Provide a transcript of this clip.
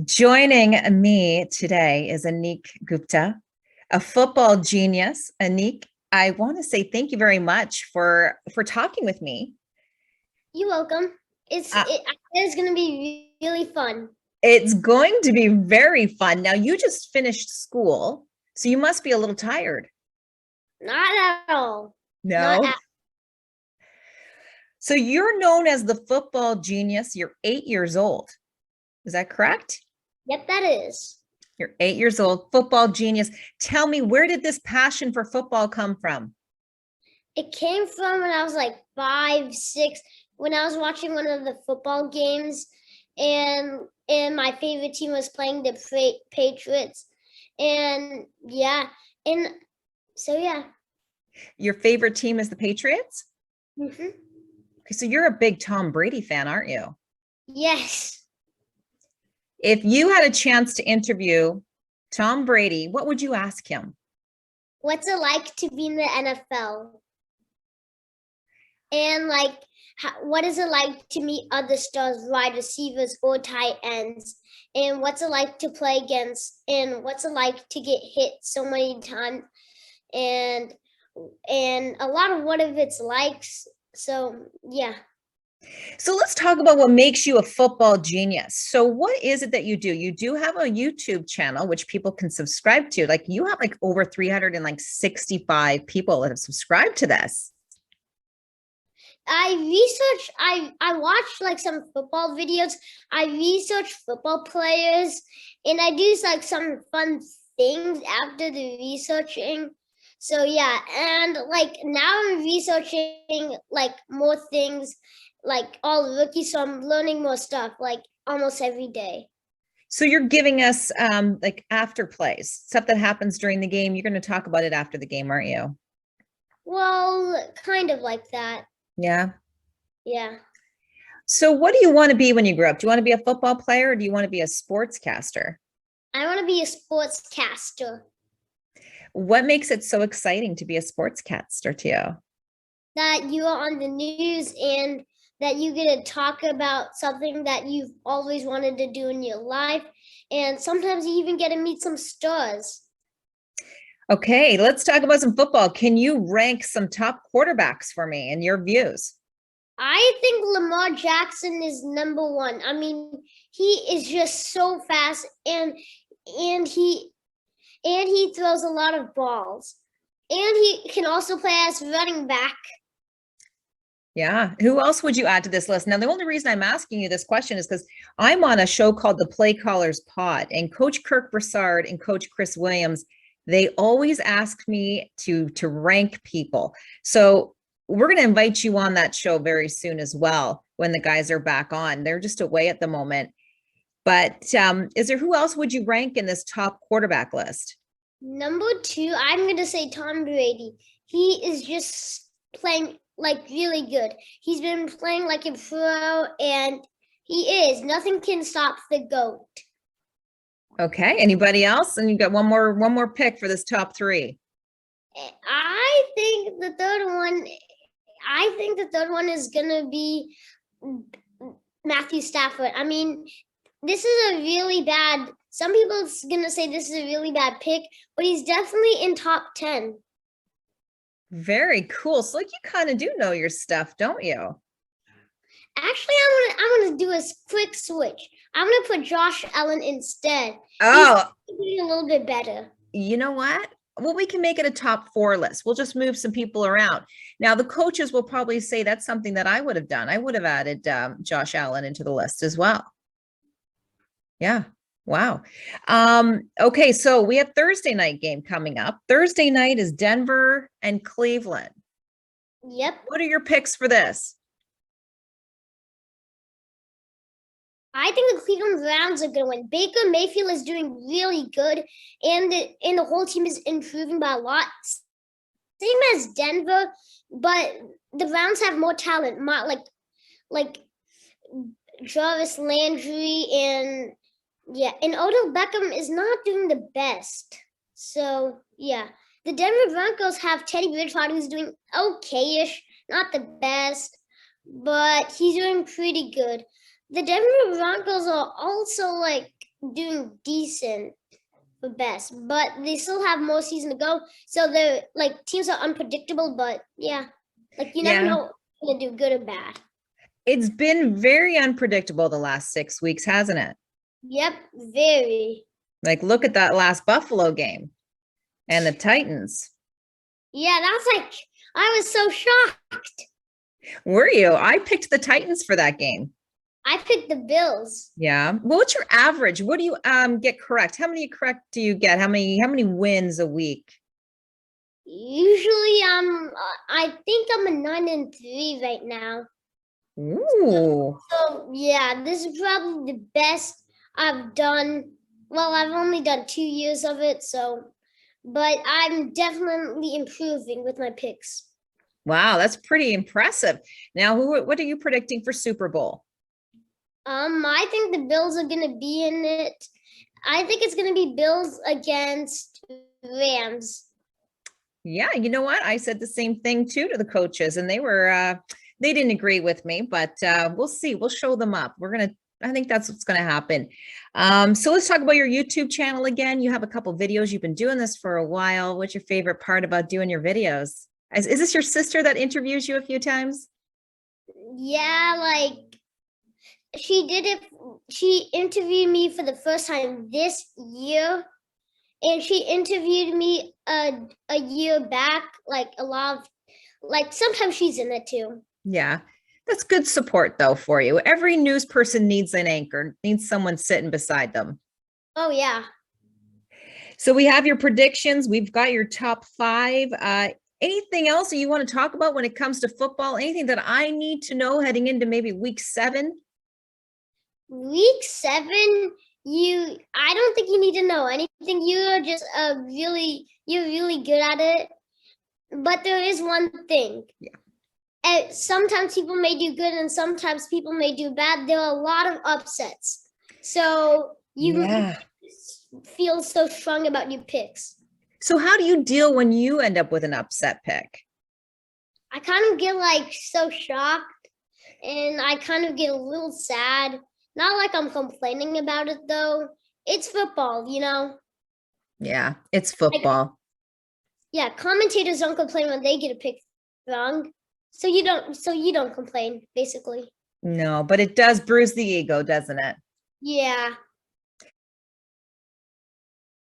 Joining me today is Anik Gupta, a football genius. Anik, I want to say thank you very much for talking with me. You're welcome. Uh, It's gonna be really fun. it's going to be very fun. Now, you just finished school, so you must be a little tired. Not at all. Not No? at So you're known as the football genius. You're 8 years old. Is that correct? Yep, that is. You're 8 years old, football genius. Tell me, where did this passion for football come from? It came from when I was like 5, 6, when I was watching one of the football games, and my favorite team was playing the Patriots, and yeah, and so yeah. Your favorite team is the Patriots? hmm Okay, so you're a big Tom Brady fan, aren't you? Yes, If you had a chance to interview Tom Brady, what would you ask him? what's it like to be in the NFL? And like, what is it like to meet other stars, wide receivers or tight ends? And what's it like to play against? And what's it like to get hit so many times? And a lot of what if it's likes. So yeah. So let's talk about what makes you a football genius. So what is it that you do? You do have a YouTube channel which people can subscribe to. Like you have like over 365 people that have subscribed to this. I watched like some football videos. I research football players, and I do like some fun things after the researching. So yeah, and like now I'm researching like more things, like all rookies, so I'm learning more stuff like almost every day. So you're giving us like after plays, stuff that happens during the game. You're going to talk about it after the game, aren't you? Well, kind of like that. Yeah. Yeah. So what do you want to be when you grow up? Do you want to be a football player or do you want to be a sportscaster? I want to be a sportscaster. What makes it so exciting to be a sportscaster to you? That you are on the news and that you get to talk about something that you've always wanted to do in your life. And sometimes you even get to meet some stars. Okay, let's talk about some football. Can you rank some top quarterbacks for me in your views? I think Lamar Jackson is number one. I mean, he is just so fast, and he throws a lot of balls. And he can also play as running back. Yeah. Who else would you add to this list? Now, the only reason I'm asking you this question is because I'm on a show called The Play Callers Pod, and Coach Kirk Broussard and Coach Chris Williams, they always ask me to rank people. So we're going to invite you on that show very soon as well when the guys are back on. They're just away at the moment. But is there who else would you rank in this top quarterback list? Number two, I'm going to say Tom Brady. He is just playing like really good. He's been playing like a pro, and he is. Nothing can stop the GOAT. Okay. Anybody else? And you got one more pick for this top three. I think the third one is gonna be Matthew Stafford. I mean, this is a really bad. Some people gonna say this is a really bad pick, but he's definitely in top 10. Very cool. So like you kind of do know your stuff, don't you? Actually, I want to do a quick switch. I'm gonna put Josh Allen instead. Oh, He's a little bit better. you know what? Well, we can make it a top four list. We'll just move some people around. Now, the coaches will probably say that's something that I would have done. I would have added Josh Allen into the list as well. Yeah. Wow. Okay, so we have Thursday night game coming up. Thursday night is Denver and Cleveland. Yep. What are your picks for this? I think the Cleveland Browns are going to win. Baker Mayfield is doing really good, and the whole team is improving by a lot. Same as Denver, but the Browns have more talent, like Jarvis Landry, and yeah, and Odell Beckham is not doing the best. So yeah, the Denver Broncos have Teddy Bridgewater, who's doing okay-ish, not the best, but he's doing pretty good. The Denver Broncos are also like doing decent for best, but they still have more season to go. So they're like teams are unpredictable, but yeah, like you never Yeah. know if they're gonna do good or bad. It's been very unpredictable the last 6 weeks, hasn't it? Yep, very. Like, look at that last Buffalo game and the Titans. Yeah, that's like I was so shocked. Were you? I picked the Titans for that game. I picked the Bills. Yeah. Well, what's your average? What do you get correct? How many correct do you get? How many wins a week? Usually, I think I'm a 9-3 right now. Ooh. So yeah, this is probably the best I've done. Well, I've only done 2 years of it, but I'm definitely improving with my picks. Wow, that's pretty impressive. Now, what are you predicting for Super Bowl? I think the Bills are gonna be in it. I think it's gonna be Bills against Rams. Yeah, you know what? I said the same thing too to the coaches, and they didn't agree with me, but we'll see. We'll show them up. I think that's what's gonna happen. So let's talk about your YouTube channel again. You have a couple videos. You've been doing this for a while. What's your favorite part about doing your videos? Is this your sister that interviews you a few times? Yeah, like she did it. She interviewed me for the first time this year, and she interviewed me a year back. Like a lot of, like sometimes she's in it too. Yeah. That's good support though for you. Every news person needs an anchor, needs someone sitting beside them. Oh yeah. So we have your predictions. We've got your top five. Anything else that you want to talk about when it comes to football? Anything that I need to know heading into maybe week 7? Week 7, I don't think you need to know anything. You're just you're really good at it. But there is one thing. Yeah. Sometimes people may do good and sometimes people may do bad. There are a lot of upsets. So you feel so strong about your picks. So how do you deal when you end up with an upset pick? I kind of get like so shocked and I kind of get a little sad. Not like I'm complaining about it though. It's football, you know? Yeah, it's football. Yeah, commentators don't complain when they get a pick wrong. So you don't complain, basically. No, but it does bruise the ego, doesn't it? Yeah.